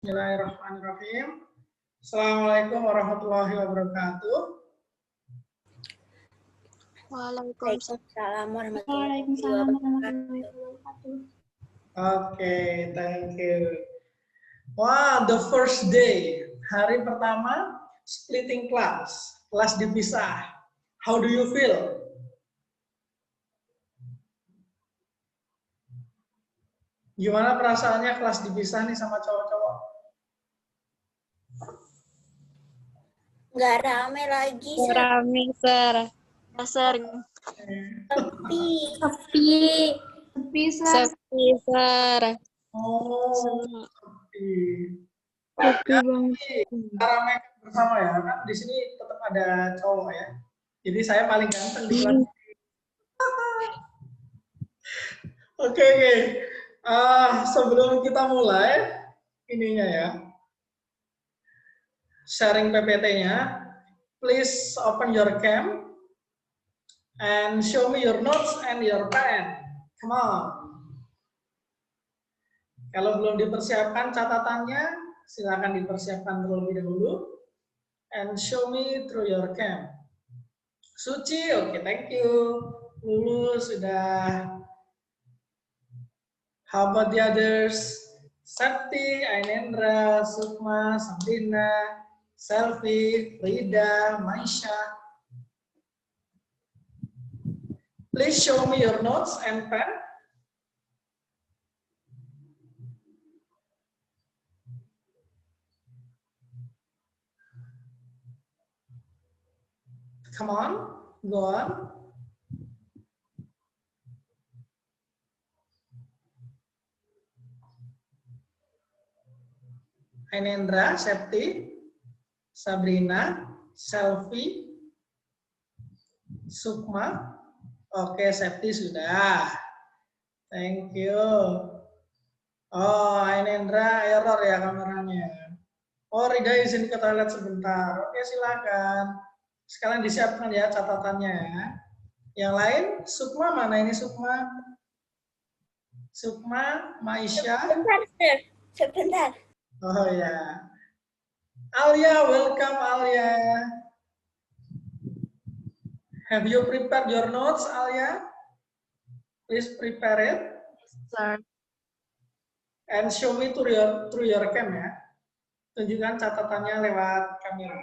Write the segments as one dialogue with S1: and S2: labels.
S1: Bismillahirrahmanirrahim. Assalamualaikum warahmatullahi wabarakatuh.
S2: Waalaikumsalam warahmatullahi wabarakatuh.
S1: Okay, thank you. Wow, the first day, hari pertama, splitting class, kelas dipisah. How do you feel? Gimana perasaannya kelas dipisah nih sama cowok-cowok?
S2: Nggak rame lagi,
S3: Sir. Rame, Sir.
S2: Sepi,
S3: Sir.
S1: Oh, sepi.
S3: Sepi banget.
S1: Kita ramaikan bersama ya, kan di sini tetap ada cowok ya. Jadi saya paling ganteng di kelas. Oke. Sebelum kita mulai ininya ya, sharing PPT-nya, please open your cam and show me your notes and your pen. Come on. Kalau belum dipersiapkan catatannya, silakan dipersiapkan terlebih dahulu. And show me through your cam. Suci, oke, thank you. Lulu sudah. How about the others? Sakti, Ainendra, Sukma, Sabrina, Selvi, Frida, Maisha. Please show me your notes and pen. Come on, go on. Ainendra, Septi, Sabrina, Selvi, Sukma. Oke, Septi sudah. Thank you. Oh, Ainendra error ya kameranya. Oh, Rida izin ke toilet sebentar. Oke, silakan. Sekalian disiapkan ya catatannya ya. Yang lain, Sukma mana ini Sukma? Sukma, Maisha.
S2: Sebentar.
S1: Oh ya. Alia, welcome Alia. Have you prepared your notes, Alia? Please prepare it.
S3: Sir.
S1: And show me through your cam ya. Tunjukkan catatannya lewat kamera.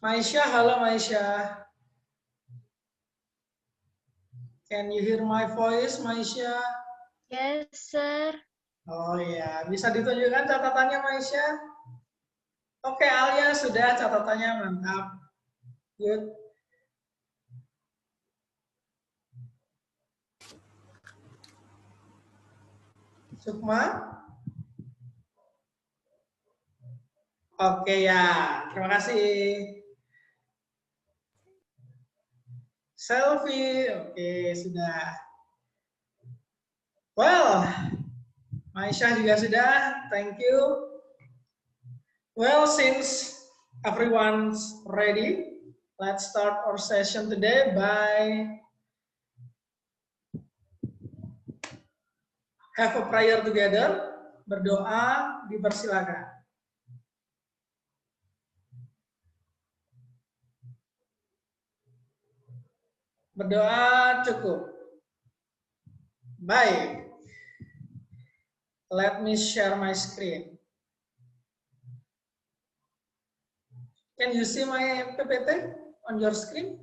S1: Maisha, halo Maisha. Can you hear my voice, Maisha?
S3: Yes, Sir.
S1: Oh ya, bisa ditunjukkan catatannya, Maisha? Oke, Alia sudah catatannya, mantap. Good. Sukma? Oke ya, terima kasih. Selfie, oke sudah. Well, Maisha juga sudah, thank you. Well, since everyone's ready, let's start our session today by have a prayer together. Berdoa, dipersilakan. Berdoa cukup. Baik. Let me share my screen. Can you see my PPT on your screen?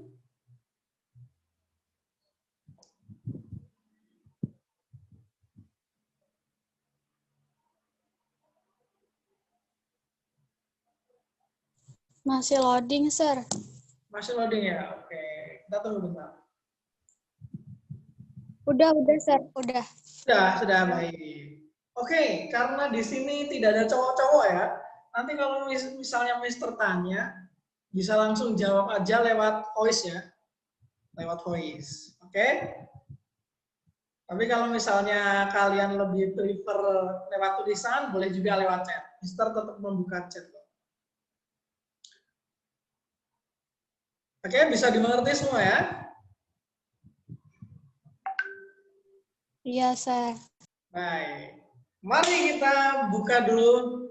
S3: Masih loading, Sir.
S1: Masih loading ya? Oke. Kita tunggu bentar.
S3: Udah, Sir. Udah.
S1: Sudah baik. Oke, karena di sini tidak ada cowok-cowok ya. Nanti kalau misalnya Mister tanya, bisa langsung jawab aja lewat voice ya. Lewat voice. Oke? Tapi kalau misalnya kalian lebih prefer lewat tulisan, boleh juga lewat chat. Mister tetap membuka chat. Oke, bisa dimengerti semua ya?
S3: Iya, Sir.
S1: Baik. Mari kita buka dulu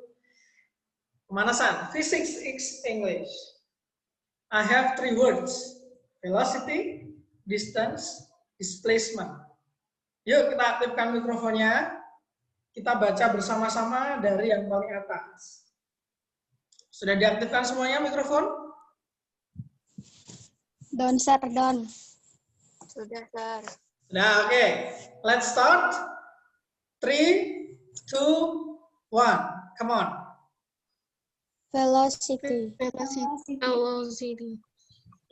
S1: pemanasan. Physics X English. I have 3 words. Velocity, distance, displacement. Yuk kita aktifkan mikrofonnya. Kita baca bersama-sama dari yang paling atas. Sudah diaktifkan semuanya mikrofon?
S3: Don, Sir, Don.
S2: Sudah, Sir.
S1: Nah, oke. Let's start. 3, 2, 1. Come on.
S3: Velocity.
S2: Velocity.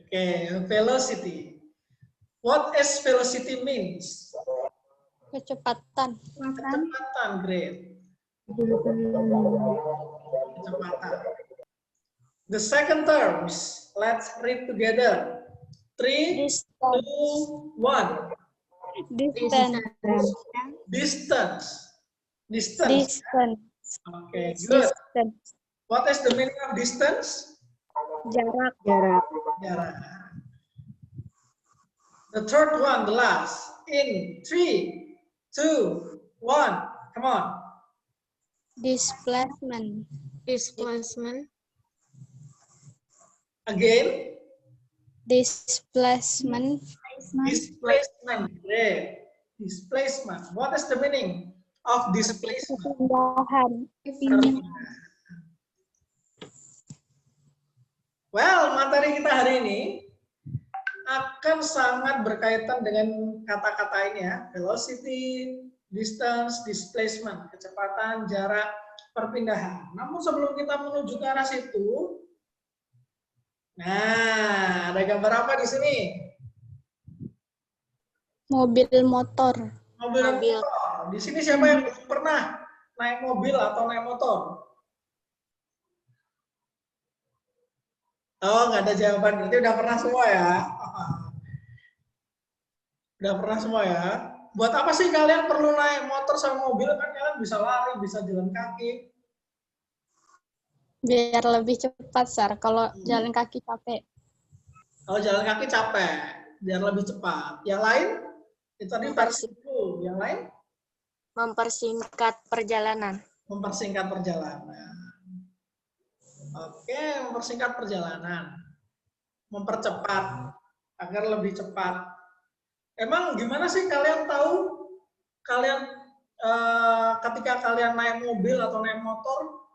S1: Okay, velocity. What is velocity means?
S3: Kecepatan.
S1: Kecepatan, great. Kecepatan. The second terms, let's read together. 3, 2, 1.
S3: Distance.
S1: Distance. Distance.
S3: Distance.
S1: Okay, good.
S3: Distance.
S1: What is the meaning of distance?
S3: Jarak.
S1: Jarak. The third one, the last. In 3, 2, 1. Come on.
S3: Displacement.
S2: Displacement.
S1: Again.
S3: Displacement.
S1: Displacement. Great. Displacement. What is the meaning of displacement?
S3: Perpindahan.
S1: Well, materi kita hari ini akan sangat berkaitan dengan kata-kata ini ya. Velocity, distance, displacement, kecepatan, jarak, perpindahan. Namun sebelum kita menuju ke arah situ, nah, ada gambar apa di sini?
S3: Mobil motor.
S1: Mobil dan motor. Di sini siapa yang belum pernah naik mobil atau naik motor? Oh, nggak ada jawaban. Berarti udah pernah semua ya? Udah pernah semua ya? Buat apa sih kalian perlu naik motor sama mobil? Kan kalian bisa lari, bisa jalan kaki.
S3: Biar lebih cepat, Sir. Kalau jalan kaki capek.
S1: Kalau jalan kaki capek, biar lebih cepat. Yang lain? Itu tadi versi itu. Yang lain?
S2: Mempersingkat perjalanan.
S1: Mempersingkat perjalanan. Oke, mempersingkat perjalanan. Mempercepat agar lebih cepat. Emang gimana sih kalian tahu ketika kalian naik mobil atau naik motor,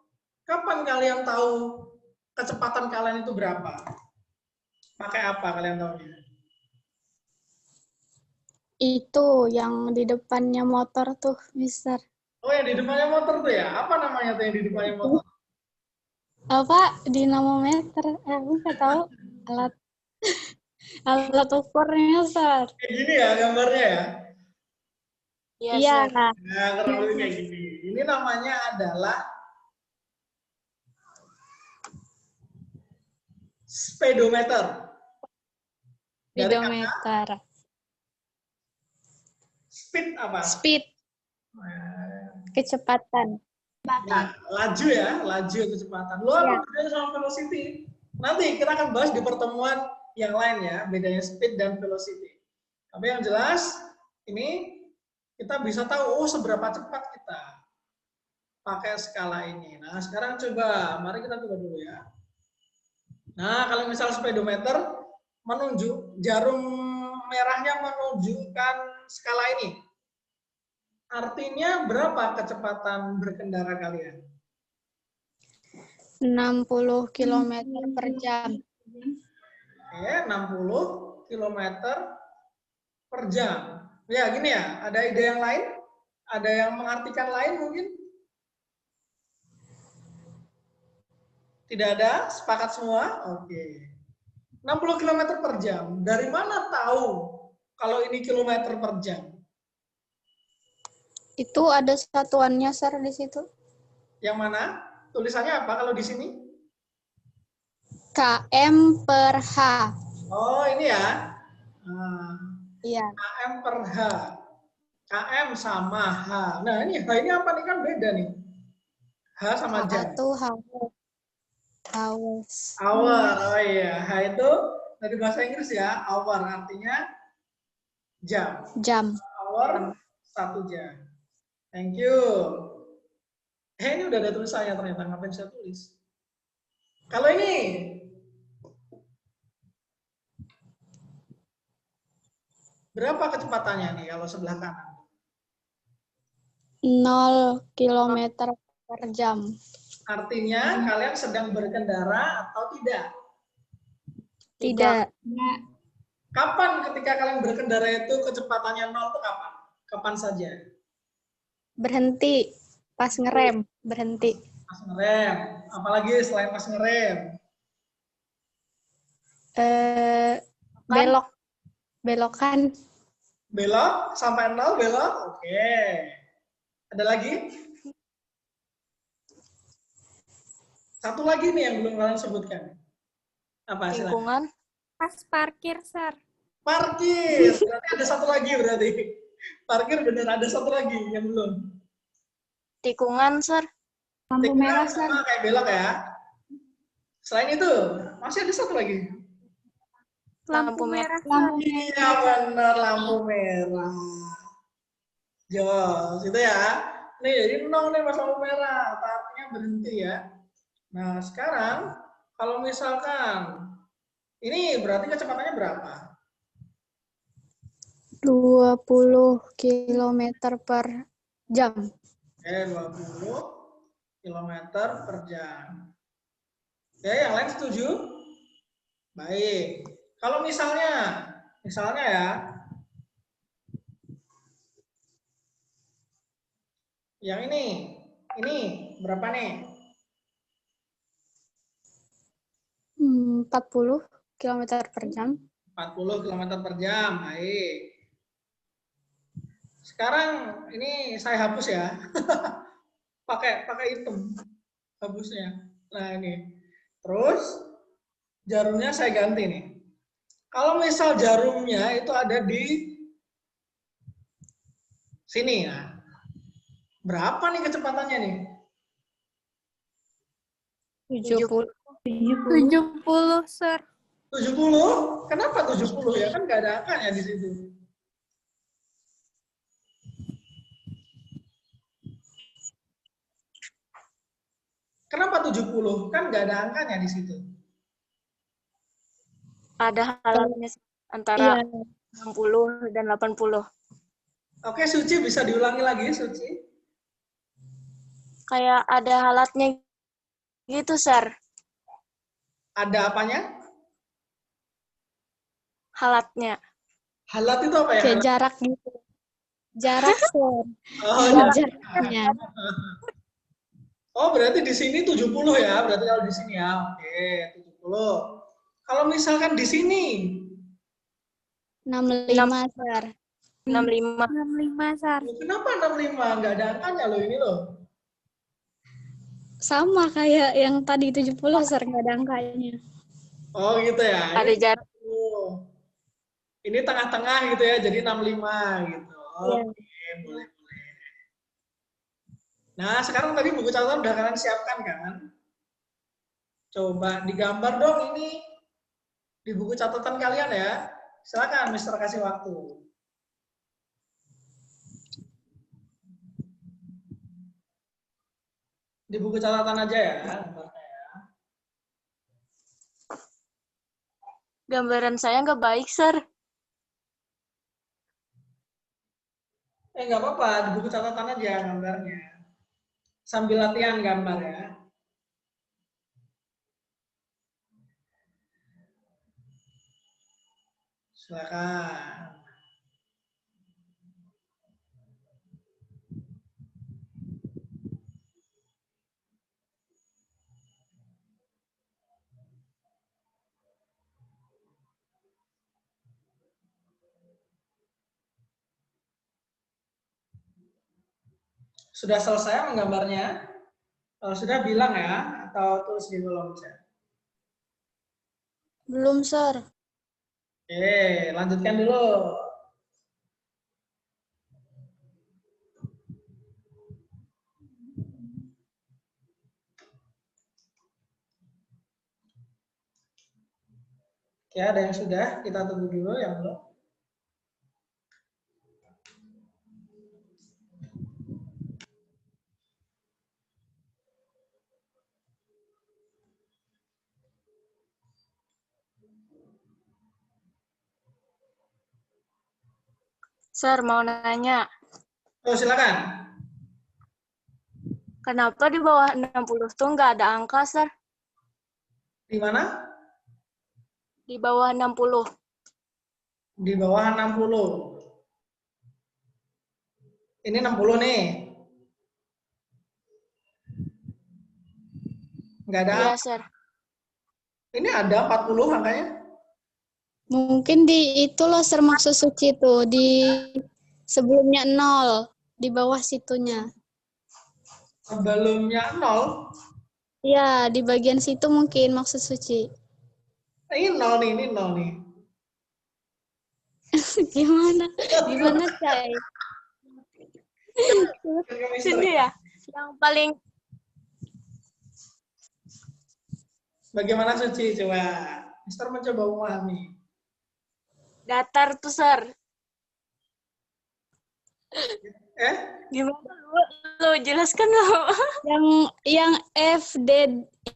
S1: kapan kalian tahu kecepatan kalian itu berapa? Pakai apa kalian tahunya?
S3: Itu yang di depannya motor tuh, Mister.
S1: Oh, yang di depannya motor tuh ya? Apa namanya tuh yang di depannya motor?
S3: Apa? Dinamometer. Aku nggak tahu. Alat ukurnya, Sir.
S1: Kayak gini ya gambarnya ya?
S3: Iya.
S1: Nah, kurang lebih kayak gini. Ini namanya adalah speedometer. Dari kata
S3: Speedometer.
S1: speed apa?
S3: Speed. Kecepatan.
S1: Nah, laju ya, laju kecepatan. Lo apa bedanya sama velocity? Nanti kita akan bahas di pertemuan yang lain ya, bedanya speed dan velocity. Tapi yang jelas, ini kita bisa tahu, oh seberapa cepat kita pakai skala ini. Nah, sekarang coba, mari kita coba dulu ya. Nah, kalau misal speedometer, jarum merahnya menunjukkan skala ini. Artinya berapa kecepatan berkendara kalian?
S3: 60 km per jam.
S1: Oke, 60 km per jam. Ya, gini ya, ada ide yang lain? Ada yang mengartikan lain mungkin? Tidak ada? Sepakat semua? Oke. 60 km per jam. Dari mana tahu kalau ini kilometer per jam?
S3: Itu ada satuannya, Sir, di situ.
S1: Yang mana? Tulisannya apa kalau di sini?
S3: km per H.
S1: Oh, ini ya. Nah,
S3: Iya.
S1: km per H. km sama H. Nah, ini H ini apa nih? Kan beda nih. H sama jam.
S3: H itu hours.
S1: Hour. Oh iya, H itu dari bahasa Inggris ya. Hour artinya jam.
S3: Jam.
S1: Hour 1 jam. Thank you. Ini udah ada tulisannya ternyata, ngapain saya tulis? Kalau ini, berapa kecepatannya nih kalau sebelah kanan?
S3: 0 km per jam.
S1: Artinya kalian sedang berkendara atau tidak?
S3: Tidak.
S1: Kapan ketika kalian berkendara itu kecepatannya 0 itu kapan? Kapan saja?
S3: Berhenti. Pas ngerem. Berhenti.
S1: Pas ngerem. Apalagi selain pas ngerem?
S3: Belok. Belokan.
S1: Belok sampai 0 belok. Oke. Ada lagi? Satu lagi nih yang belum kalian sebutkan. Apa? Silakan.
S2: Tikungan.
S4: Pas parkir, Sir.
S1: Parkir. Berarti ada satu lagi berarti. Parkir bener ada satu lagi yang belum.
S2: Tikungan, Sir.
S4: Lampu
S1: Tikungan
S4: merah, Sir.
S1: sama kayak belok ya. Selain itu, masih ada satu lagi.
S2: Lampu merah.
S1: Iya benar, lampu merah. Jos, itu ya. Nih, jadi 0 nih pas lampu merah. Artinya berhenti ya. Nah, sekarang kalau misalkan ini berarti kecepatannya berapa?
S3: 20 km per jam.
S1: Oke, 20 km per jam. Oke, yang lain setuju? Baik. Kalau misalnya ya, yang ini berapa nih?
S3: 40 km per jam.
S1: 40 km per jam. Baik. Sekarang ini saya hapus ya. pakai hitam hapusnya. Nah, ini. Terus jarumnya saya ganti nih. Kalau misal jarumnya itu ada di sini ya. Berapa nih kecepatannya nih?
S3: 70.
S4: 70, Sir.
S1: 70? Kenapa 70 ya? Kan nggak ada angkanya di situ. Kenapa 70? Kan nggak ada angkanya di situ.
S2: Ada halatnya antara 60 dan 80.
S1: Oke, Suci bisa diulangi lagi, Suci.
S2: Kayak ada halatnya gitu, Sir.
S1: Ada apanya?
S2: Halatnya.
S1: Halat itu apa ya?
S3: Kayak
S1: Halat?
S3: jarak gitu. Jarak, Sir.
S1: Oh,
S3: Jaraknya.
S1: Oh, berarti di sini 70 ya? Berarti kalau di sini ya. Oke, 70. Kalau misalkan di sini
S3: 65, Sir.
S2: 65.
S4: 65, Sir.
S1: kenapa 65? Nggak ada angkanya loh ini loh.
S3: Sama kayak yang tadi 70, Sir. Nggak ada angkanya.
S1: Oh gitu ya.
S2: Ada jarak.
S1: Ini tengah-tengah gitu ya, jadi 65 gitu. Oke, boleh. Nah, sekarang tadi buku catatan udah kalian siapkan kan? Coba digambar dong ini di buku catatan kalian ya. Silakan, Mister kasih waktu. Di buku catatan aja ya.
S2: Gambaran saya nggak baik, Sir.
S1: Nggak apa-apa, di buku catatan aja gambarnya. Sambil latihan gambar ya. Silakan. Sudah selesai menggambarnya? Kalau sudah bilang ya, atau tulis di kolom chat.
S3: Belum, Sir.
S1: Oke, lanjutkan dulu. Oke, ada yang sudah? Kita tunggu dulu yang belum.
S2: Sir, mau nanya.
S1: Oh, silakan.
S2: Kenapa di bawah 60 tuh nggak ada angka, Sir?
S1: Di mana?
S2: Di bawah 60.
S1: Di bawah 60. Ini 60 nih. Nggak ada.
S2: Iya, Sir.
S1: Ini ada 40 angkanya.
S3: Mungkin di itu loh Sir maksud Suci itu di sebelumnya 0 di bawah situnya.
S1: Sebelumnya 0.
S3: Iya, di bagian situ mungkin maksud Suci.
S1: Ini 0 nih, ini 0 nih.
S3: Gimana? Gimana, Cai?
S2: Sini ya. Yang paling
S1: Bagaimana Suci? Coba. Mister mencoba memahami.
S2: datar tuh, Sir.
S1: Gimana?
S2: Lu jelaskan lu.
S3: Yang FD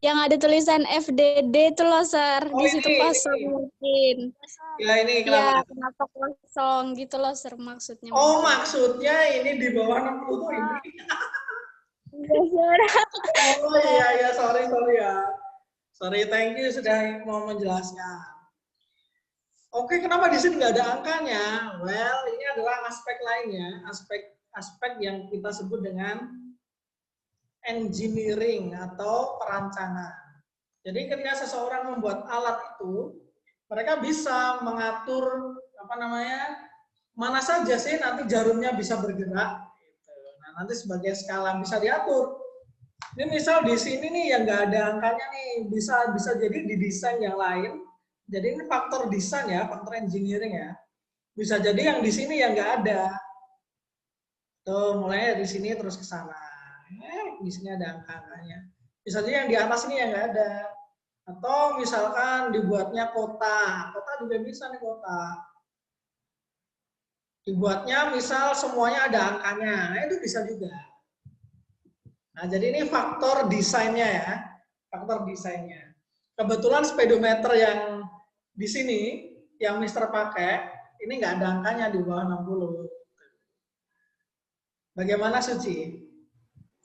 S3: yang ada tulisan FDD itu loh, Sir.
S1: Oh,
S3: Di situ
S1: ini.
S3: kosong mungkin.
S1: Ya ini
S3: Iya,
S1: kenapa?
S3: kenapa kosong gitu loh, Sir maksudnya.
S1: Oh,
S3: mungkin.
S1: maksudnya ini di bawah 60 tuh ini.
S3: Iya, Sir.
S1: Oh iya, sorry ya. Sorry, thank you sudah mau menjelaskan. Oke, kenapa di sini nggak ada angkanya? Well, ini adalah aspek lainnya, aspek yang kita sebut dengan engineering atau perancangan. Jadi ketika seseorang membuat alat itu, mereka bisa mengatur mana saja sih nanti jarumnya bisa bergerak. Nah, nanti sebagai skala bisa diatur. Ini misal di sini nih yang nggak ada angkanya nih, bisa jadi di desain yang lain. Jadi ini faktor desain ya, faktor engineering ya. Bisa jadi yang di sini yang nggak ada. Tuh, mulai dari sini terus ke sana. Di sini ada angka-angkanya. Bisa jadi yang di atas ini yang nggak ada. Atau misalkan dibuatnya kota. Kota juga bisa nih kota. Dibuatnya misal semuanya ada angkanya. Nah, itu bisa juga. Nah, jadi ini faktor desainnya ya. Faktor desainnya. Kebetulan speedometer yang di sini, yang Mister pakai, ini nggak ada angkanya di bawah 60. Bagaimana Suci?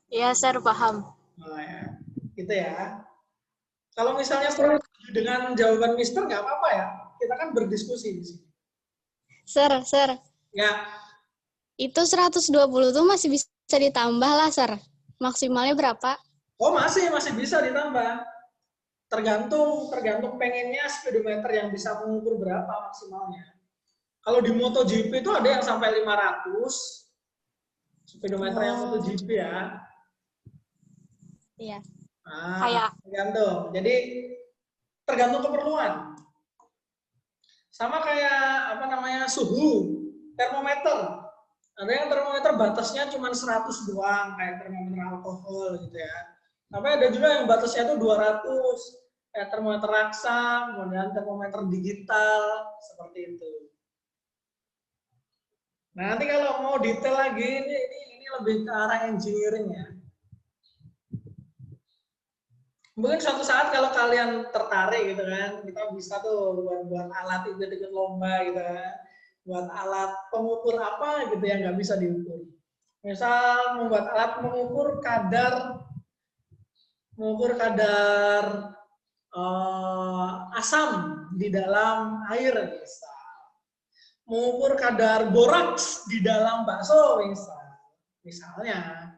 S2: Iya, Sir, paham.
S1: Oh, ya. Gitu ya. Kalau misalnya kurang setuju dengan jawaban Mister, nggak apa-apa ya. Kita kan berdiskusi di sini.
S3: Sir.
S1: Ya.
S3: Itu 120 tuh masih bisa ditambah lah, Sir. Maksimalnya berapa?
S1: Oh, masih bisa ditambah. Tergantung pengennya speedometer yang bisa mengukur berapa maksimalnya. Kalau di MotoGP itu ada yang sampai 500 speedometer yang MotoGP ya.
S3: Iya.
S1: Nah,
S2: Kayak
S1: tergantung. Jadi tergantung keperluan. Sama kayak suhu termometer. Ada yang termometer batasnya cuma 100 doang kayak termometer alkohol gitu ya. Tapi ada juga yang batasnya itu 200 kayak termometer raksa, kemudian termometer digital seperti itu. Nah, nanti kalau mau detail lagi ini lebih ke arah engineering ya. Mungkin suatu saat kalau kalian tertarik gitu kan, kita bisa tuh buat alat ikut lomba gitu kan. Buat alat pengukur apa gitu yang nggak bisa diukur. Misal membuat alat mengukur kadar asam di dalam air misal. Mengukur kadar boraks di dalam bakso misalnya.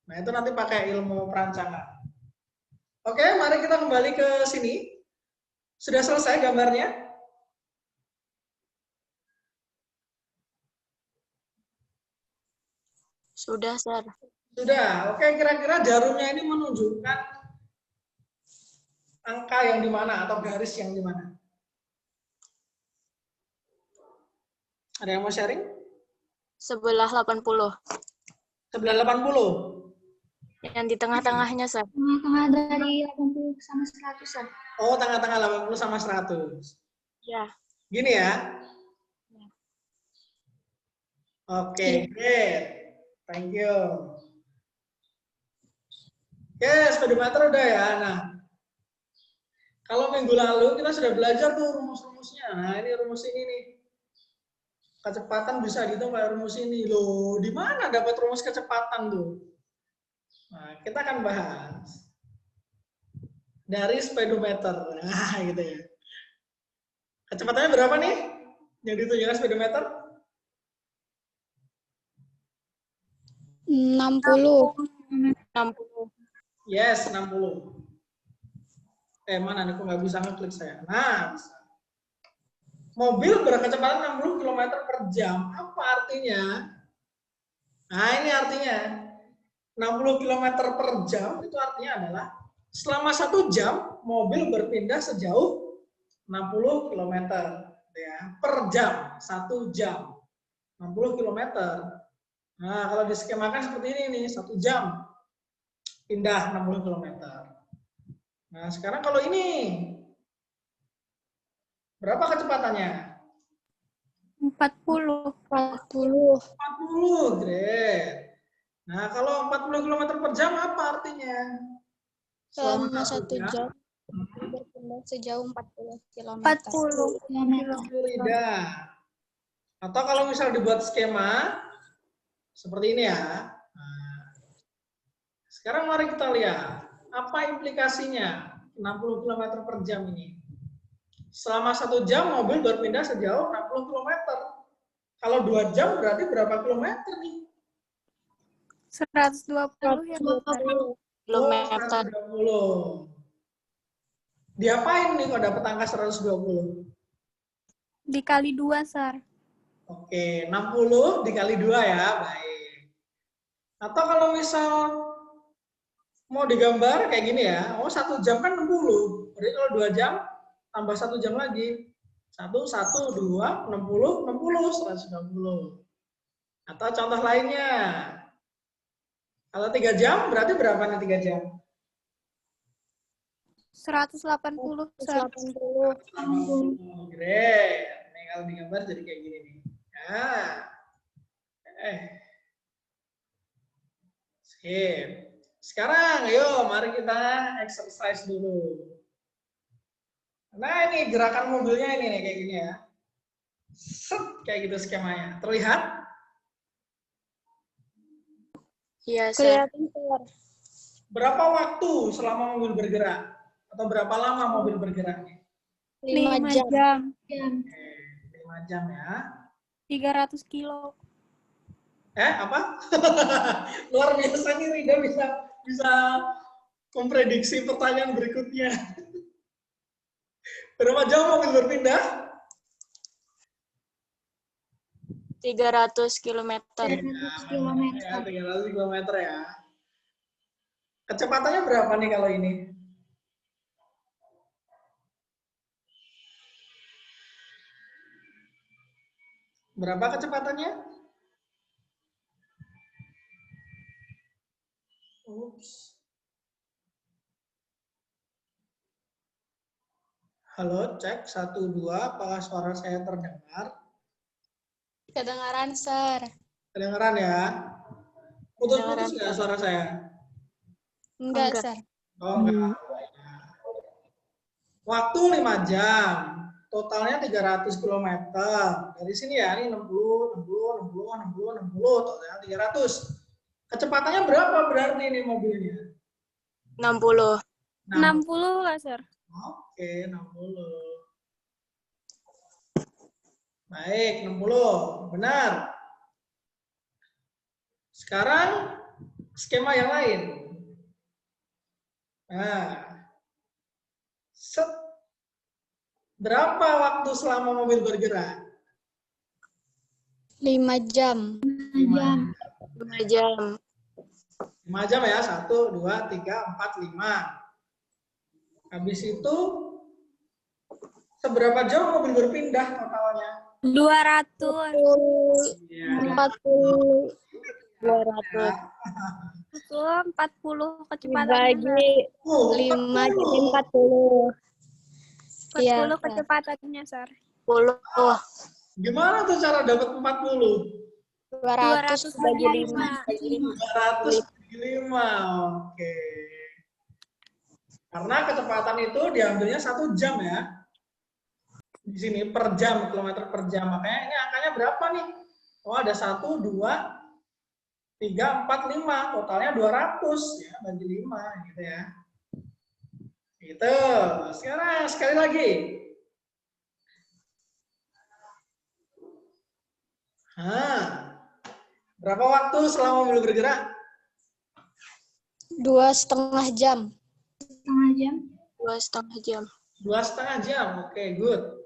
S1: Nah, itu nanti pakai ilmu perancangan. Oke, mari kita kembali ke sini. Sudah selesai gambarnya?
S2: sudah, Sir.
S1: Sudah. Oke, kira-kira jarumnya ini menunjukkan angka yang di mana atau garis yang di mana? Ada yang mau sharing?
S2: Sebelah 80.
S1: Sebelah 80.
S2: Yang di tengah-tengahnya, Sir.
S4: Tengah-tengah dari 80 sama 100, Sir.
S1: Oh, tengah-tengah 80 sama 100.
S2: Ya.
S1: Gini ya? Oke, great. Thank you. Oke, speedometer udah ya. Nah, kalau minggu lalu kita sudah belajar tuh rumus-rumusnya. Nah, ini rumus ini nih. Kecepatan bisa dihitung pakai rumus ini. Loh, di mana dapat rumus kecepatan tuh? Nah, kita akan bahas dari speedometer. Nah, gitu ya. Kecepatannya berapa nih? Yang ditunjukkan speedometer?
S3: 60.
S2: 60.
S1: Yes, 60. Mana nih? Kok nggak bisa ngeklik saya? Nah, bisa. Mobil berkecepatan 60 km per jam. Apa artinya? Nah, ini artinya 60 km per jam itu artinya adalah selama 1 jam mobil berpindah sejauh 60 km ya, per jam, 1 jam. 60 km. Nah, kalau diskemakan seperti ini nih, 1 jam pindah 60 km. Nah, sekarang kalau ini berapa kecepatannya?
S3: 40.
S1: 40, great. Nah, kalau 40 km per jam apa artinya?
S3: Selama 1 jam berpindah sejauh 40 km.
S4: 40 km.
S1: Lidah. Atau kalau misal dibuat skema seperti ini ya. Nah, sekarang mari kita lihat apa implikasinya 60 km per jam ini. Selama 1 jam mobil berpindah sejauh 60 km. Kalau 2 jam berarti berapa kilometer nih?
S4: 120 ya, Dokter.
S2: Kilometer.
S1: 120. Diapain nih kalau dapat angka 120?
S4: Dikali 2, Sar.
S1: Oke, 60 dikali 2 ya, baik. Atau kalau misal mau digambar kayak gini ya, 1 jam kan 60. Berarti kalau 2 jam, tambah 1 jam lagi. 1, 2, 60, 60, 120. Atau contoh lainnya. Kalau 3 jam, berarti berapa nih 3 jam?
S4: 180, Sar.
S1: 180. Great. Nih kalau digambar jadi kayak gini nih. Nah. Sip. Sekarang, ayo mari kita exercise dulu. Nah, ini gerakan mobilnya ini nih kayak gini ya. Set, kayak gitu skemanya. Terlihat?
S2: Iya, Sir.
S1: Berapa waktu selama mobil bergerak? Atau berapa lama mobil bergeraknya?
S3: 5 jam.
S1: Oke, 5 jam ya.
S4: 300 kilo.
S1: Apa? Luar biasa nih Rida bisa memprediksi pertanyaan berikutnya. Berapa jam mobil berpindah?
S2: 300 km.
S4: 300 km.
S1: Ya, 300 km ya. Kecepatannya berapa nih kalau ini? Berapa kecepatannya? Ups. Halo, cek 1, 2. Apakah suara saya terdengar?
S3: Kedengaran, Sir.
S1: Kedengaran ya? Putus-putus nggak suara saya?
S3: Enggak, Sir.
S1: Oh, enggak. Waktu 5 jam. Totalnya 300 km. Dari sini ya, ini 60, 60, 60, 60, 60. Totalnya 300. Kecepatannya berapa berarti ini mobilnya?
S2: 60.
S4: 60 lah, Sir.
S1: Oke, 60. Baik, 60. Benar. Sekarang skema yang lain. Nah. Set. Berapa waktu selama mobil bergerak?
S3: 5 jam.
S2: 5 jam.
S1: 5 jam ya. 1, 2, 3, 4, 5. Habis itu, seberapa jauh mobil berpindah totalnya?
S4: 200.
S3: 40.
S2: 200.
S4: 40 kecepatan.
S3: Dibagi 5 jadi 40.
S4: 40 kecepatannya, Sar.
S2: 10.
S1: Gimana tuh cara dapat 40?
S3: 200 bagi 5.
S1: 200 bagi 5. Oke. Karena kecepatan itu diambilnya 1 jam ya. Di sini per jam, kilometer per jam. Makanya ini angkanya berapa nih? Oh, ada 1, 2, 3, 4, 5. Totalnya 200 ya, bagi 5 gitu ya. Gitu. Sekarang sekali lagi. Berapa waktu selama mobil bergerak?
S3: 2,5 jam.
S2: 2,5 jam.
S1: 2,5 jam. Oke, good.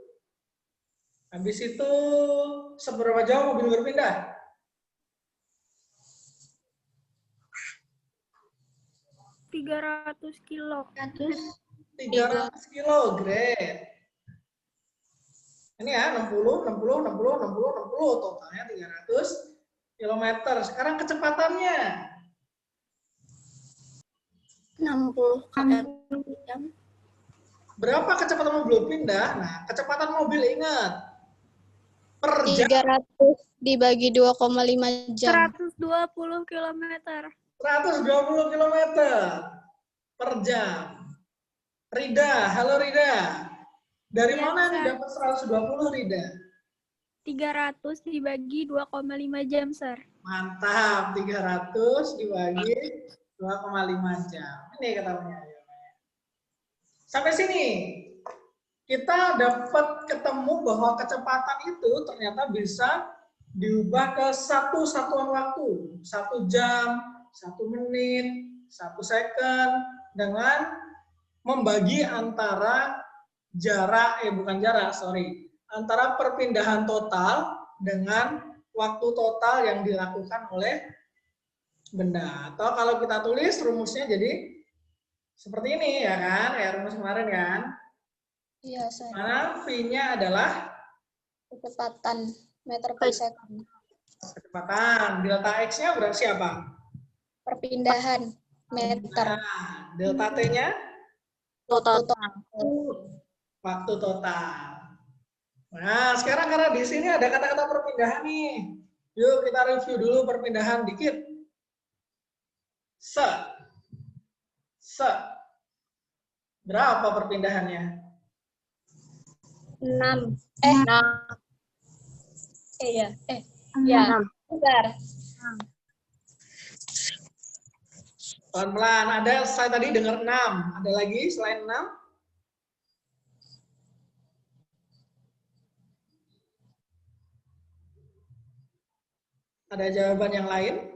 S1: Habis itu seberapa jauh mobil berpindah?
S4: 300 kilo.
S1: 300 kilo, great. Ini ya, 60, 60, 60, 60, 60, totalnya 300 kilometer. Sekarang kecepatannya.
S2: 60 km per jam.
S1: Berapa kecepatan mobil pindah? Nah, kecepatan mobil ingat. Per jam
S3: 300 dibagi 2,5 jam.
S4: 120 km.
S1: 120 km per jam. Rida, halo Rida. Dari
S4: Iya,
S1: mana nih
S4: Sir.
S1: dapat 120 Rida?
S4: 300 dibagi 2,5 jam, Sir.
S1: Mantap, 300 dibagi 2,5 jam. Ini katanya. Sampai sini, kita dapat ketemu bahwa kecepatan itu ternyata bisa diubah ke satu satuan waktu. 1 jam, 1 menit, 1 second, dengan membagi antara antara perpindahan total dengan waktu total yang dilakukan oleh benda. Atau kalau kita tulis rumusnya jadi seperti ini ya kan, ya rumus kemarin kan.
S3: Iya, Sir.
S1: Mana V-nya adalah
S3: Kecepatan meter per second.
S1: kecepatan. Delta X-nya berarti siapa?
S3: Perpindahan meter.
S1: Nah, delta T-nya
S2: Total.
S1: waktu total. Nah, sekarang karena di sini ada kata-kata perpindahan nih. Yuk kita review dulu perpindahan dikit. Se. Berapa perpindahannya?
S3: 6. Ya. Bentar.
S1: Pelan-pelan. Saya tadi dengar 6. Ada lagi selain 6? Ada jawaban yang lain?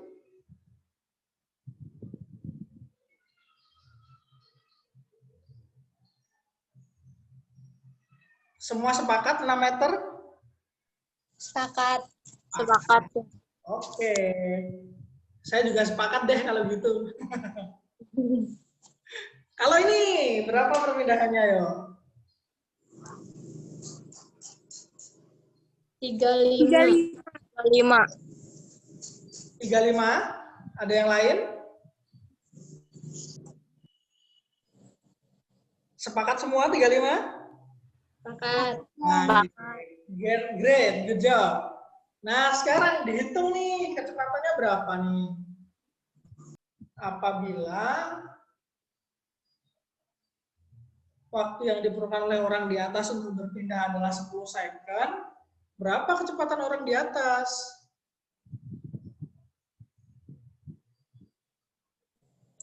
S1: Semua sepakat 6 meter?
S3: Sepakat.
S2: Sepakat.
S1: Oke. Saya juga sepakat deh kalau gitu. Kalau ini, berapa perpindahannya yo?
S3: 35.
S2: 5.
S1: 35? Ada yang lain? Sepakat semua 35?
S3: Sepakat.
S1: Nah, great, good job. Nah, sekarang dihitung nih kecepatannya berapa nih? Apabila waktu yang diperlukan oleh orang di atas untuk berpindah adalah 10 second, berapa kecepatan orang di atas?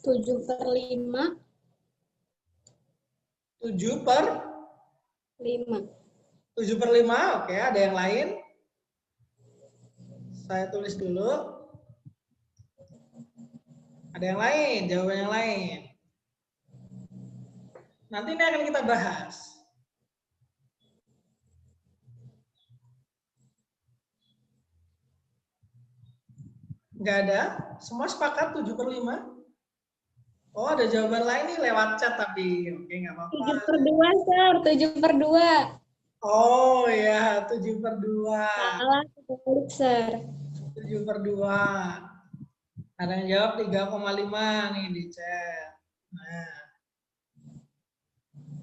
S3: 7/5.
S1: 7/5. 7/5, oke. Ada yang lain? Saya tulis dulu. Ada yang lain? Jawaban yang lain? Nanti ini akan kita bahas. Nggak ada? Semua sepakat 7/5? Oh, ada jawaban lain nih lewat chat tapi. Oke, nggak apa-apa.
S3: 7/2, Sir. 7/2.
S1: Oh ya, 7/2.
S3: Salah, kebalik, Sir.
S1: 7/2. Ada yang jawab 3,5 nih di chat. Nah.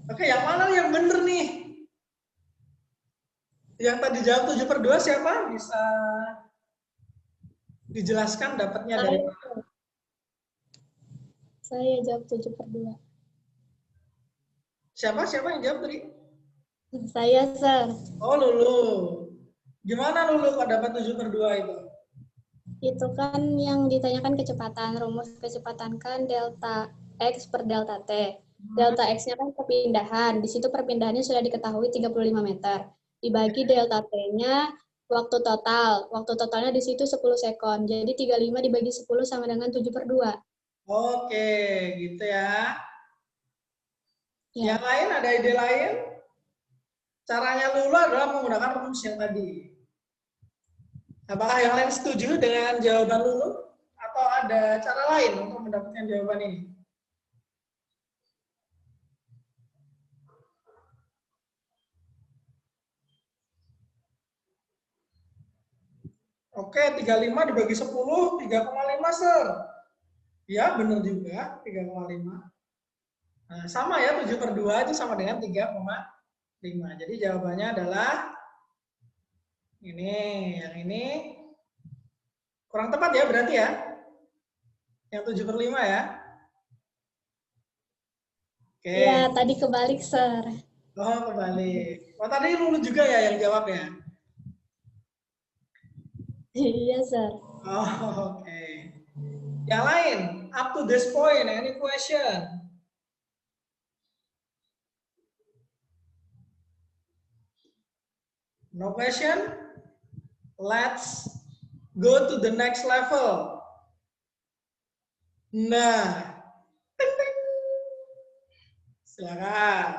S1: Oke, yang mana yang bener nih? Yang tadi jawab 7/2 siapa? Bisa dijelaskan dapatnya dari mana?
S3: Saya jawab 7/2.
S1: Siapa yang jawab tadi?
S3: Saya, Sir.
S1: Oh, Lulu. Gimana Lulu kok dapat 7/2 itu?
S3: Itu kan yang ditanyakan kecepatan. Rumus kecepatan kan delta X per delta T. Delta X-nya kan perpindahan. Di situ perpindahannya sudah diketahui 35 meter. Dibagi delta T-nya waktu total. Waktu totalnya di situ 10 sekon. Jadi 35 dibagi 10 sama dengan 7/2.
S1: Oke, gitu ya.
S3: Ya.
S1: Yang lain ada ide lain? Caranya Lulu adalah menggunakan rumus yang tadi. Apakah yang lain setuju dengan jawaban Lulu? Atau ada cara lain untuk mendapatkan jawaban ini? Oke, 35 dibagi 10, 3,5, Sir. Ya, benar juga, 3,5. Nah, sama ya, 7/2 itu sama dengan 3,5. Jadi jawabannya adalah ini, yang ini. Kurang tepat ya berarti ya? Yang 7/5 ya? Oke.
S3: Ya, tadi kebalik, Sir.
S1: Oh, kebalik. Oh, tadi Lulu juga ya yang jawab ya?
S3: Iya, Sir.
S1: Oh, oke. Yang lain, up to this point, any question? No question? Let's go to the next level. Nah, ting, ting. Silakan.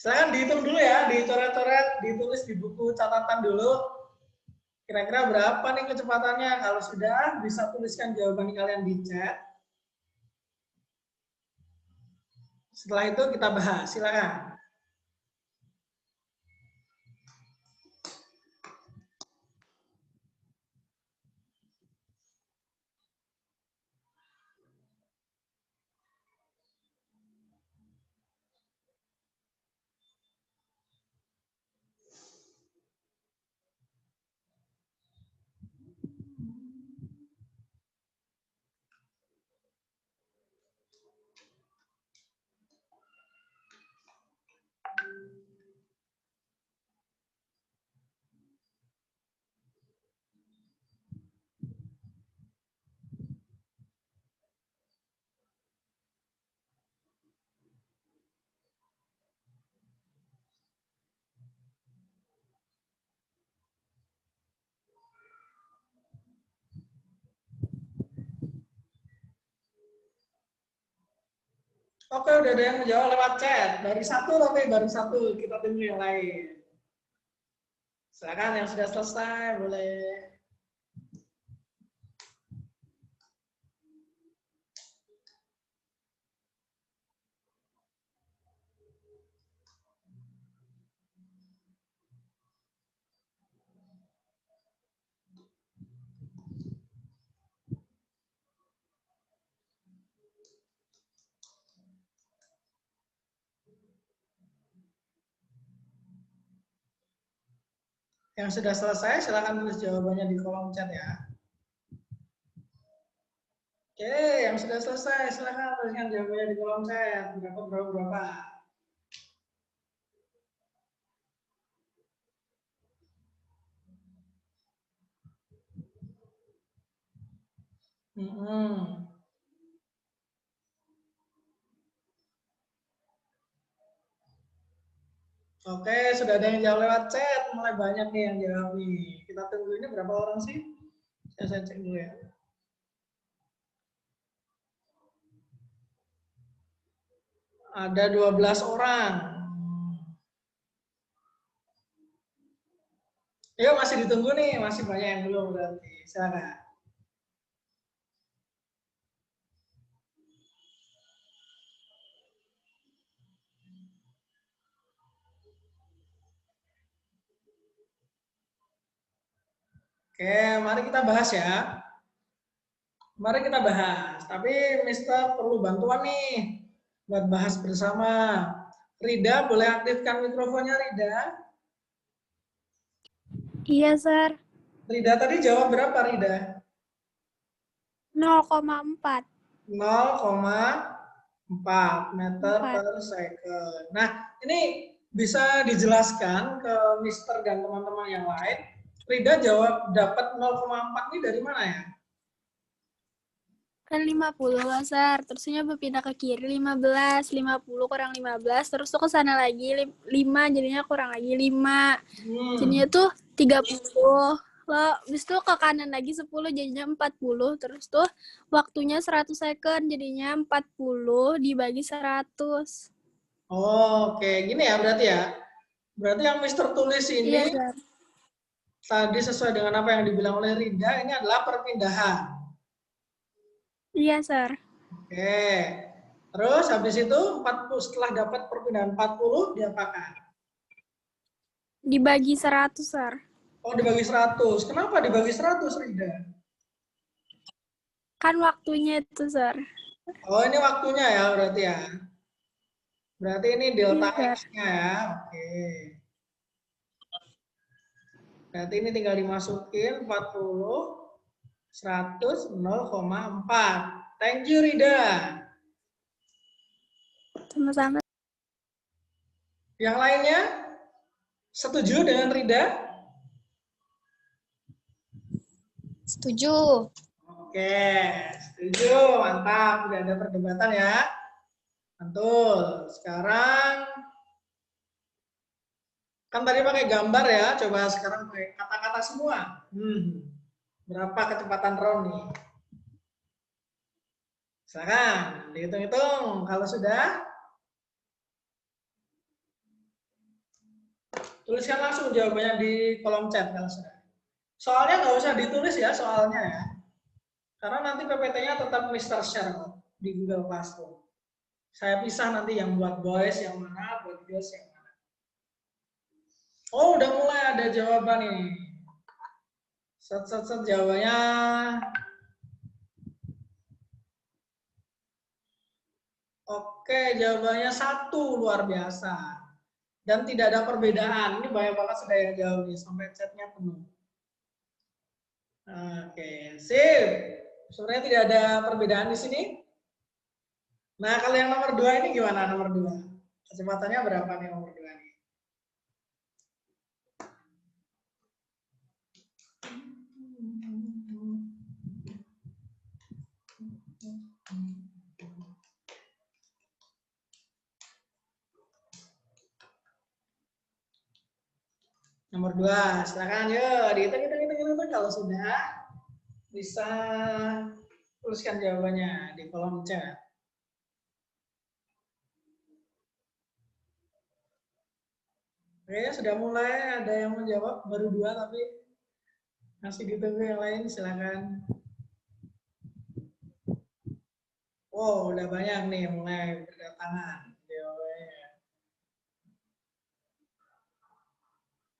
S1: Silakan dihitung dulu ya, dicoret-coret, ditulis di buku catatan dulu. Kira-kira berapa nih kecepatannya? Kalau sudah, bisa tuliskan jawaban kalian di chat. Setelah itu kita bahas, silakan. Oke, udah ada yang menjawab lewat chat. Dari satu, tapi baru satu. Kita tunggu yang lain. Silakan yang sudah selesai, boleh. Yang sudah selesai, silakan tulis jawabannya di kolom chat ya. Oke, yang sudah selesai, silakan tuliskan jawabannya di kolom chat. Berapa? Oke, sudah ada yang jawab lewat chat. Mulai banyak nih yang jawab nih. Kita tunggu ini berapa orang sih? Saya cek dulu ya. Ada 12 orang. Yuk, masih ditunggu nih. Masih banyak yang belum berarti. Silakan. Oke, mari kita bahas ya. Mari kita bahas. Tapi Mister perlu bantuan nih buat bahas bersama. Rida, boleh aktifkan mikrofonnya, Rida?
S4: Iya, Sir.
S1: Rida tadi jawab berapa, Rida?
S4: 0,4.
S1: 0,4. 4 meter
S4: 4.
S1: per second. Nah, ini bisa dijelaskan ke Mister dan teman-teman yang lain. Rida jawab dapat 0,4 ini dari mana ya?
S4: Kan 50 lah, Sar. Terusnya berpindah ke kiri 15. 50 kurang 15. Terus tuh ke sana lagi 5. Jadinya kurang lagi 5. Jadinya tuh 30. Lo habis itu ke kanan lagi 10 jadinya 40. Terus tuh waktunya 100 second jadinya 40 dibagi 100.
S1: Oke, gini ya berarti ya. Berarti yang Mister tulis
S4: Iya,
S1: ini
S4: Sar.
S1: tadi sesuai dengan apa yang dibilang oleh Rida, ini adalah perpindahan.
S4: Iya, Sar.
S1: Oke. Terus habis itu 40 setelah dapat perpindahan 40 diapakan?
S4: Dibagi 100, Sar.
S1: Oh, dibagi 100. Kenapa dibagi 100, Rida?
S4: Kan waktunya itu, Sar.
S1: Oh, ini waktunya ya berarti ya. Berarti ini delta
S4: Iya,
S1: X-nya ya. Oke. Berarti ini tinggal dimasukin 40, 100, 0,4. Thank you, Rida.
S4: sama-sama.
S1: Yang lainnya? Setuju dengan Rida?
S3: Setuju.
S1: Oke, setuju. Mantap. Tidak ada perdebatan ya. Mantul. Sekarang kan tadi pakai gambar ya. Coba sekarang pakai kata-kata semua. Berapa kecepatan Ron nih? Silakan dihitung-hitung. Kalau sudah, tuliskan langsung jawabannya di kolom chat kalau sudah. Soalnya nggak usah ditulis ya soalnya ya. Karena nanti PPT-nya tetap Mr. Share kok di Google Classroom. Saya pisah nanti yang buat boys yang mana, buat girls yang mana. Oh, udah mulai ada jawaban nih. Set jawabannya. Oke, jawabannya 1, luar biasa. Dan tidak ada perbedaan. Ini banyak banget sudah yang jawab nih, sampai chatnya penuh. Oke, sip. Sebenarnya tidak ada perbedaan di sini. Nah, kalau yang nomor 2 ini gimana nomor 2? Kecepatannya berapa nih nomor 2 nih? Nomor 2, silakan yuk dihitung kalau sudah bisa tuliskan jawabannya di kolom chat. Oke, sudah mulai ada yang menjawab, baru 2 tapi masih ditunggu yang lain, silakan. Wow, udah banyak nih mulai berdatangan jawabannya.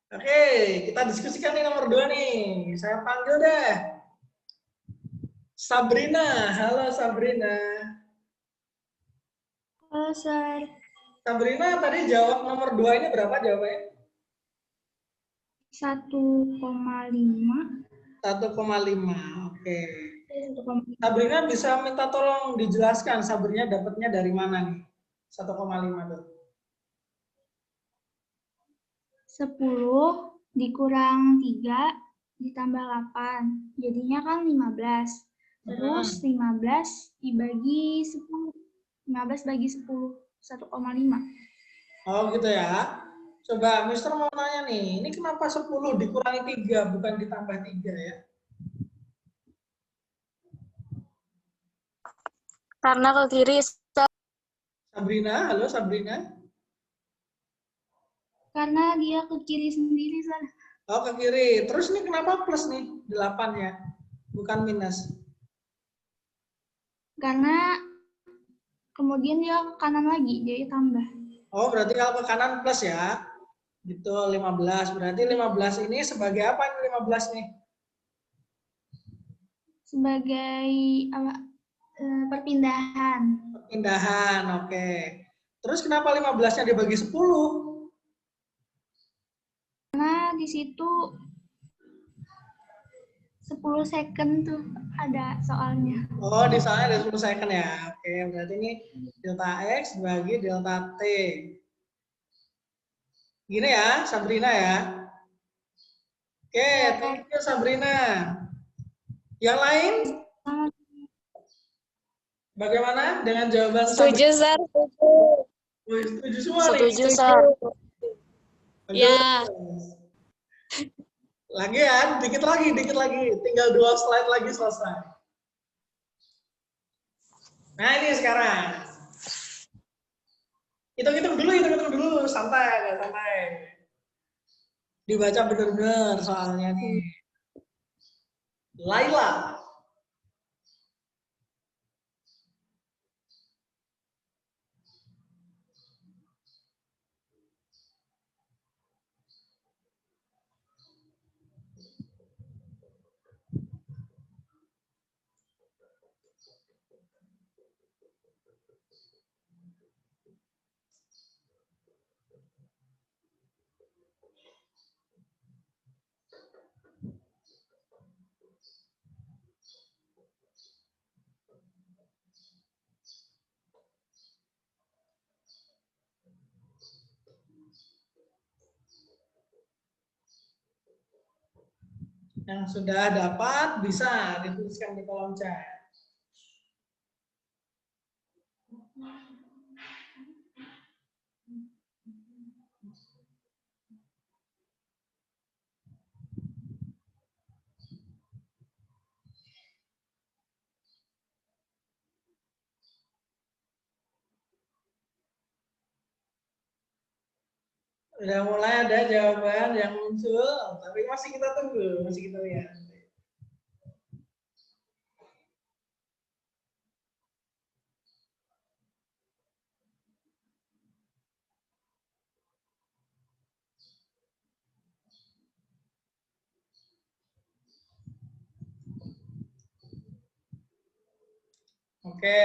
S1: Oke, kita diskusikan nih nomor 2 nih. Saya panggil deh. Sabrina, halo Sabrina.
S3: Halo, Sir.
S1: Sabrina tadi jawab nomor 2 ini berapa jawabannya?
S3: 1,5.
S1: 1,5. Oke. Sabrina bisa minta tolong dijelaskan Sabrina dapatnya dari mana nih? 1,5 tuh.
S3: 10 dikurang 3 ditambah 8. Jadinya kan 15. Terus 15 dibagi 10. 15 bagi 10. 1,5.
S1: Oh gitu ya. Coba Mister mau nanya nih, ini kenapa 10 dikurangi 3 bukan ditambah 3 ya?
S2: Karena ke kiri.
S1: Sabrina, halo Sabrina.
S3: Karena dia ke kiri sendiri, Sir.
S1: Oh ke kiri. Terus ini kenapa plus nih 8-nya? Bukan minus.
S3: Karena kemudian dia ke kanan lagi, jadi tambah.
S1: Oh berarti kalau ke kanan plus ya? Gitu 15. Berarti 15 ini sebagai apa ini 15 nih?
S3: Sebagai apa? Perpindahan.
S1: Perpindahan, oke. Terus kenapa 15-nya dibagi 10?
S3: Karena di situ 10 second tuh. ada soalnya.
S1: Oh, di sana ada 10 second ya. Oke, berarti ini delta X bagi delta T. Gini ya, Sabrina ya. Oke, thank you Sabrina. Yang lain? Bagaimana dengan jawaban
S2: Setuju, Sar.
S1: Wih, setuju semua nih.
S2: Setuju, Sar.
S3: Ya.
S1: Lagi ya, dikit lagi. Tinggal 2 slide lagi selesai. Nah ini sekarang. Hitung-hitung dulu, santai. Dibaca bener-bener soalnya nih. Laila. Yang sudah dapat bisa dituliskan di kolom chat. Udah mulai ada jawaban yang muncul, tapi masih kita tunggu, masih kita lihat. Oke,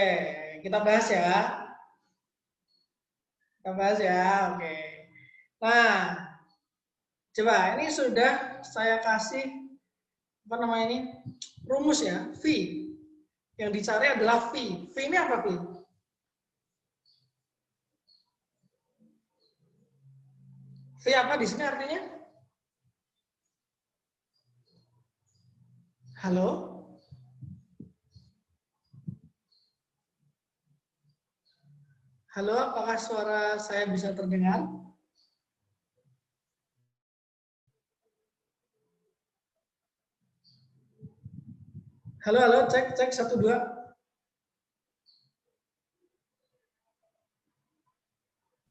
S1: kita bahas ya. Oke. Nah, coba ini sudah saya kasih apa namanya ini rumus ya, V. Yang dicari adalah V. V ini apa V? V apa di sini artinya? Halo? Halo, apakah suara saya bisa terdengar? Halo, cek 1 2.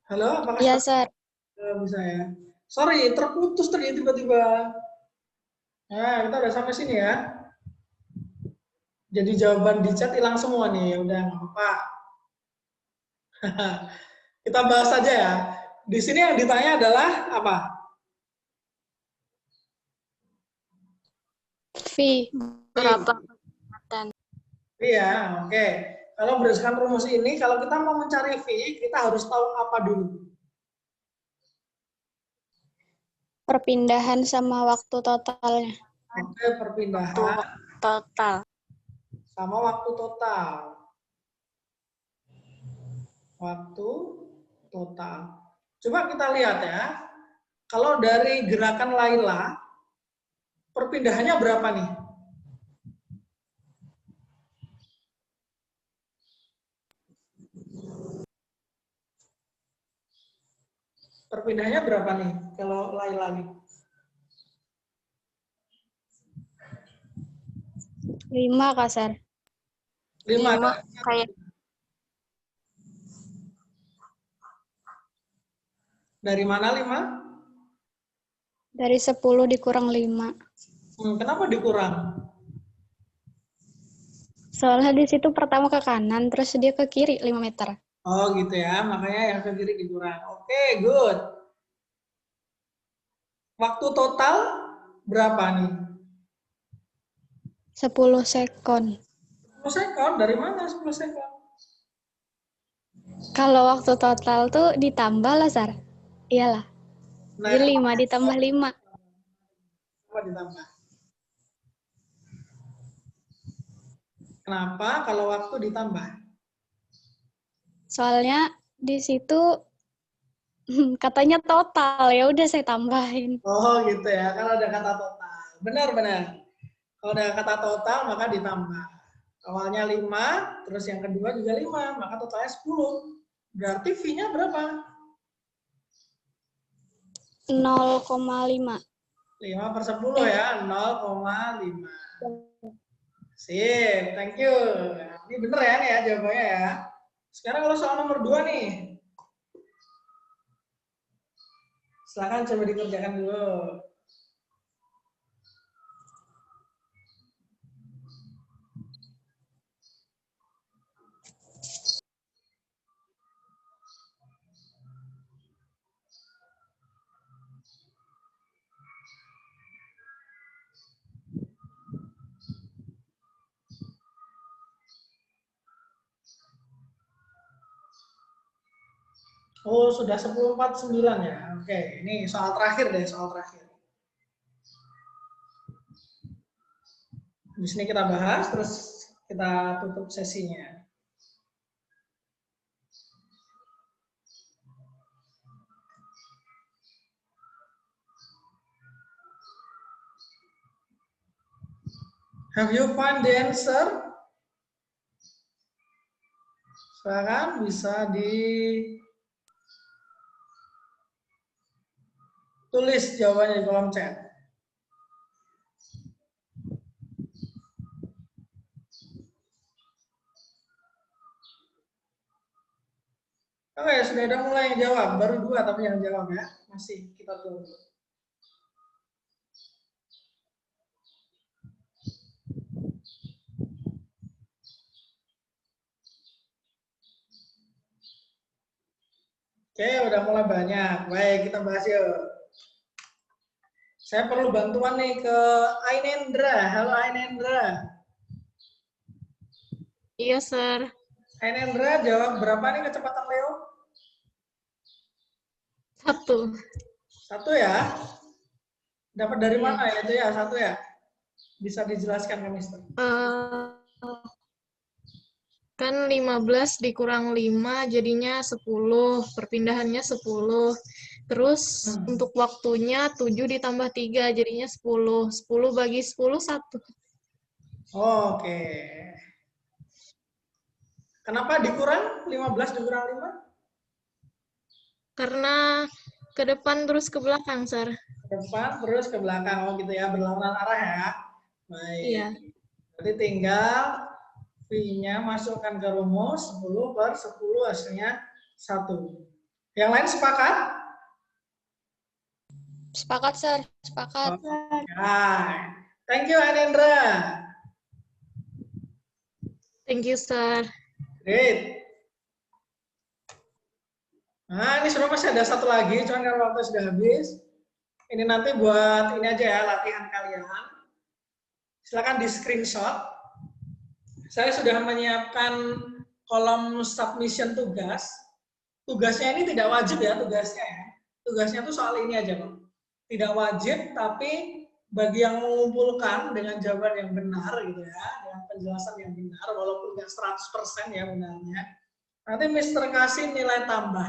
S1: Halo, apakah
S2: Iya, Sar.
S1: bisa ya? Sorry, terputus tadi tiba-tiba. Nah, kita udah sampai sini ya. Jadi jawaban di chat hilang semua nih, udah nggak apa-apa. Kita bahas saja ya. Di sini yang ditanya adalah apa?
S2: V. Berapa kecepatan?
S1: Iya, oke. Kalau berdasarkan rumus ini, kalau kita mau mencari V, kita harus tahu apa dulu?
S3: Perpindahan sama waktu totalnya.
S1: Oke, perpindahan
S2: Total.
S1: sama waktu total. Coba kita lihat ya. Kalau dari gerakan Laila, perpindahannya berapa nih? Perpindahannya berapa nih kalau Laila nih?
S3: 5, Kasar.
S1: 5.
S2: Kayak
S1: Dari mana 5?
S3: Dari 10 dikurang 5.
S1: Kenapa dikurang?
S3: Soalnya di situ pertama ke kanan, terus dia ke kiri 5 meter.
S1: Oh gitu ya, makanya yang ke kiri dikurang. Oke, good. Waktu total berapa nih?
S3: 10 sekon.
S1: 10 sekon, dari mana 10 sekon?
S3: Kalau waktu total tuh ditambah lah, Sar. Iyalah.
S1: Nah,
S3: Jadi 5 ditambah 5.
S1: apa ditambah? Kenapa kalau waktu ditambah?
S3: Soalnya di situ katanya total, ya udah saya tambahin.
S1: Oh gitu ya, kalau ada kata total. Benar-benar. Kalau ada kata total maka ditambah. Awalnya 5, terus yang kedua juga 5, maka totalnya 10. Berarti V-nya berapa?
S3: 0,5.
S1: 5 per 10 ya, 0,5. Sip, thank you. Ini bener ya nih ya jawabannya ya. Sekarang kalau soal nomor 2 nih. Silakan coba dikerjakan dulu. Oh, sudah 10.49 ya. Oke, ini soal terakhir deh, soal terakhir. Di sini kita bahas, terus kita tutup sesinya. Have you find the answer? Silakan bisa ditulis jawabannya di kolom chat. Oke, sudah ada mulai yang jawab. Baru 2 tapi yang jawab ya. Masih kita tunggu. Oke, udah mulai banyak. Baik, kita bahas yuk. Saya perlu bantuan nih ke Ainendra. Halo Ainendra.
S2: Iya, Sir.
S1: Ainendra jawab berapa nih kecepatan Leo?
S2: 1.
S1: 1 ya. Dapat dari mana ya itu ya? 1 ya. Bisa dijelaskan ke Mister.
S2: Kan 15 dikurang 5 jadinya 10. Perpindahannya 10. Terus untuk waktunya 7 ditambah 3 jadinya 10. 10 bagi 10, 1.
S1: Oke. Kenapa dikurang? 15 dikurang 5?
S2: Karena ke depan terus ke belakang, Sir.
S1: Ke depan terus ke belakang. Oh gitu ya, berlawanan arah ya. Baik.
S2: Iya.
S1: Berarti tinggal V-nya masukkan ke rumus 10 per 10 hasilnya 1. Yang lain sepakat?
S3: Sepakat, Sir. Sepakat.
S1: Right. Thank you, Anendra.
S2: Thank you, Sir.
S1: Great. Nah, ini sudah masih ada satu lagi, cuman karena waktu sudah habis. Ini nanti buat ini aja ya, latihan kalian. Silakan di screenshot. Saya sudah menyiapkan kolom submission tugas. Tugasnya ini tidak wajib ya, tugasnya ya. Tugasnya tuh soal ini aja, Pak. Tidak wajib, tapi bagi yang mengumpulkan dengan jawaban yang benar gitu ya, dengan penjelasan yang benar, walaupun nggak 100% ya benarnya, nanti Mister kasih nilai tambah.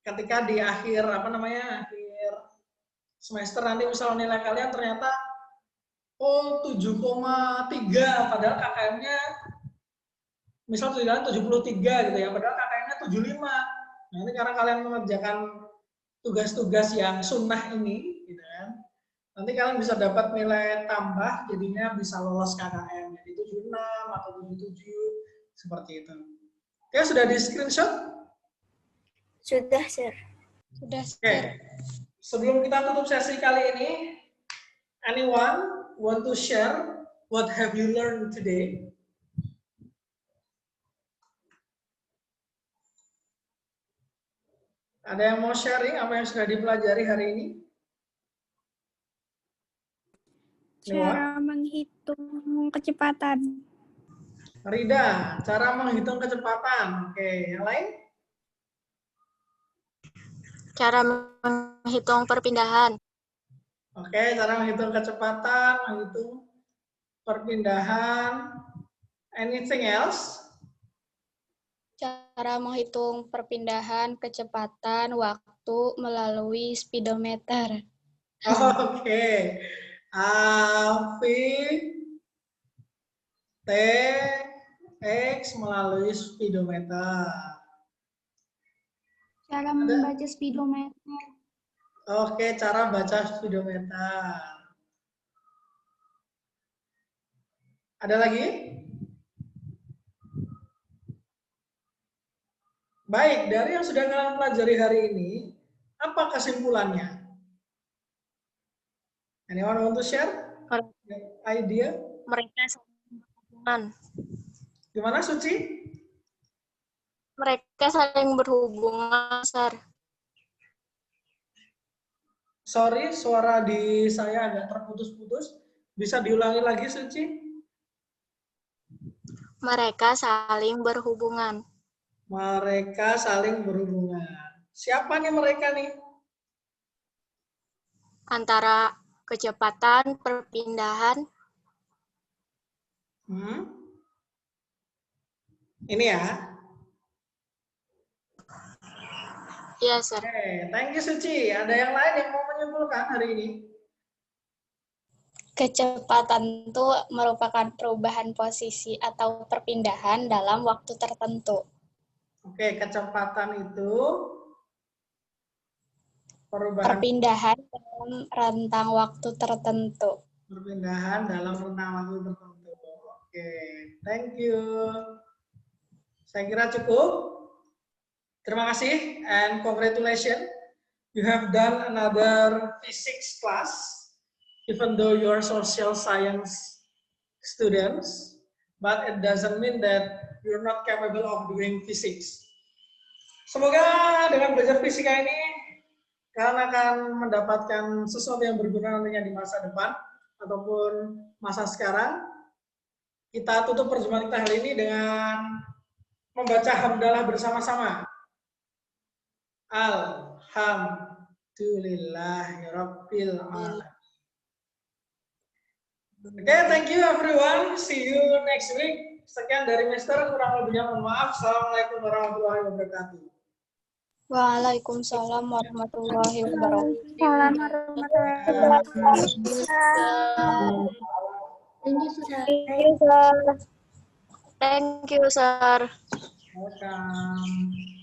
S1: Ketika di akhir akhir semester nanti misalnya nilai kalian ternyata 7,3 padahal KKM-nya misal tulisan 73 gitu ya, padahal KKM-nya 75. Nanti karena kalian mengerjakan tugas-tugas yang sunnah ini gitu kan, nanti kalian bisa dapat nilai tambah, jadinya bisa lolos KKM jadi 76 atau 77 seperti itu. Oke, sudah di screenshot?
S2: Sudah, Sir.
S3: Sudah,
S1: Oke.
S3: Sir.
S1: Sebelum kita tutup sesi kali ini, anyone want to share what have you learned today? Ada yang mau sharing apa yang sudah dipelajari hari ini?
S4: Cara menghitung kecepatan.
S1: Rida, cara menghitung kecepatan. Oke, yang lain?
S2: Cara menghitung perpindahan.
S1: Oke, cara menghitung kecepatan, menghitung perpindahan. Anything else?
S3: Cara menghitung perpindahan kecepatan waktu melalui speedometer.
S1: Oke. A, V, T, X melalui speedometer.
S5: Cara membaca speedometer.
S1: Oke, cara baca speedometer. Ada lagi? Baik, dari yang sudah kalian pelajari hari ini, apa kesimpulannya? Anyone want to share idea?
S2: Mereka saling berhubungan.
S1: Gimana, Suci?
S2: Mereka saling berhubungan, Sar.
S1: Sorry, suara di saya agak terputus-putus. Bisa diulangi lagi, Suci?
S2: Mereka saling berhubungan.
S1: Mereka saling berhubungan. Siapa nih mereka nih?
S2: Antara kecepatan perpindahan.
S1: Ini ya.
S2: Iya, Sar.
S1: Oke, thank you, Suci. Ada yang lain yang mau menyimpulkan hari ini?
S3: Kecepatan itu merupakan perubahan posisi atau perpindahan dalam waktu tertentu.
S1: Oke, kecepatan itu
S3: perpindahan dalam rentang waktu tertentu.
S1: Perpindahan dalam rentang waktu tertentu. Oke, thank you. Saya kira cukup. Terima kasih and congratulations. You have done another physics class, even though you are social science students, but it doesn't mean that you're not capable of doing physics. Semoga dengan belajar fisika ini, kalian akan mendapatkan sesuatu yang berguna nantinya di masa depan, ataupun masa sekarang. Kita tutup perjumpaan kita hari ini dengan membaca hamdalah bersama-sama. Alhamdulillahirabbil alamin. Oke, thank you everyone. See you next week. Sekian dari Mister, kurang lebihnya mohon maaf. Assalamualaikum warahmatullahi wabarakatuh.
S3: Waalaikumsalam warahmatullahi wabarakatuh.
S4: Salam warahmatullahi wabarakatuh.
S5: Thank you, Sir.
S2: Thank you, Sir.
S1: Welcome.